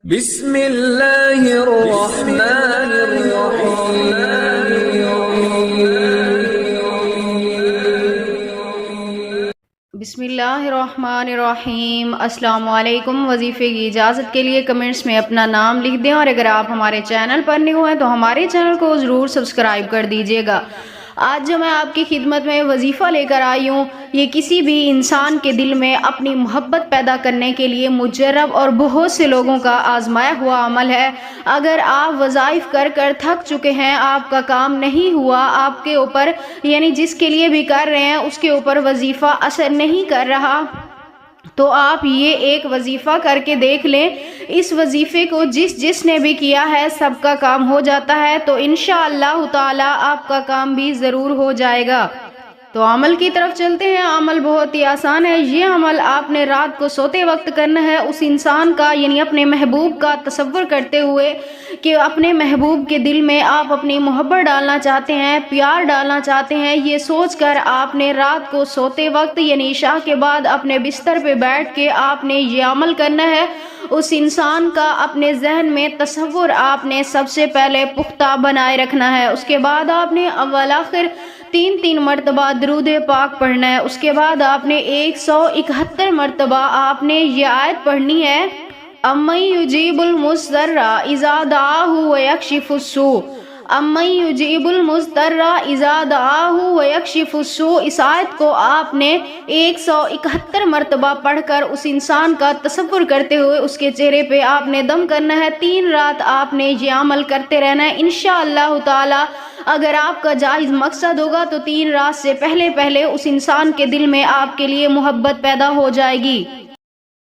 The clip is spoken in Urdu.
بسم اللہ الرحمن الرحیم بسم اللہ الرحمن الرحیم۔ السلام علیکم۔ وظیفے کی اجازت کے لیے کمنٹس میں اپنا نام لکھ دیں، اور اگر آپ ہمارے چینل پر نیو ہیں تو ہمارے چینل کو ضرور سبسکرائب کر دیجیے گا۔ آج جو میں آپ کی خدمت میں وظیفہ لے کر آئی ہوں، یہ کسی بھی انسان کے دل میں اپنی محبت پیدا کرنے کے لیے مجرب اور بہت سے لوگوں کا آزمایا ہوا عمل ہے۔ اگر آپ وظائف کر کر تھک چکے ہیں، آپ کا کام نہیں ہوا، آپ کے اوپر یعنی جس کے لیے بھی کر رہے ہیں اس کے اوپر وظیفہ اثر نہیں کر رہا، تو آپ یہ ایک وظیفہ کر کے دیکھ لیں۔ اس وظیفے کو جس نے بھی کیا ہے سب کا کام ہو جاتا ہے، تو انشاءاللہ تعالی آپ کا کام بھی ضرور ہو جائے گا۔ تو عمل کی طرف چلتے ہیں۔ عمل بہت ہی آسان ہے۔ یہ عمل آپ نے رات کو سوتے وقت کرنا ہے۔ اس انسان کا یعنی اپنے محبوب کا تصور کرتے ہوئے کہ اپنے محبوب کے دل میں آپ اپنی محبت ڈالنا چاہتے ہیں، پیار ڈالنا چاہتے ہیں، یہ سوچ کر آپ نے رات کو سوتے وقت یعنی عشاء کے بعد اپنے بستر پہ بیٹھ کے آپ نے یہ عمل کرنا ہے۔ اس انسان کا اپنے ذہن میں تصور آپ نے سب سے پہلے پختہ بنائے رکھنا ہے۔ اس کے بعد آپ نے اول آخر 3 مرتبہ درود پاک پڑھنا ہے۔ اس کے بعد آپ نے 171 مرتبہ آپ نے یہ آیت پڑھنی ہے، اَمَّن یُجِیبُ الْمُضْطَرَّ اِذَا دَعَاهُ وَیَکْشِفُ السُّوءَ، اَمَّن یُجِیبُ الْمُضْطَرَّ اِذَا دَعَاهُ وَیَکْشِفُ السُّوءَ۔ اس آیت کو آپ نے 171 مرتبہ پڑھ کر اس انسان کا تصور کرتے ہوئے اس کے چہرے پہ آپ نے دم کرنا ہے۔ 3 رات آپ نے یہ عمل کرتے رہنا ہے۔ انشاءاللہ تعالی اگر آپ کا جائز مقصد ہوگا تو 3 رات سے پہلے اس انسان کے دل میں آپ کے لیے محبت پیدا ہو جائے گی۔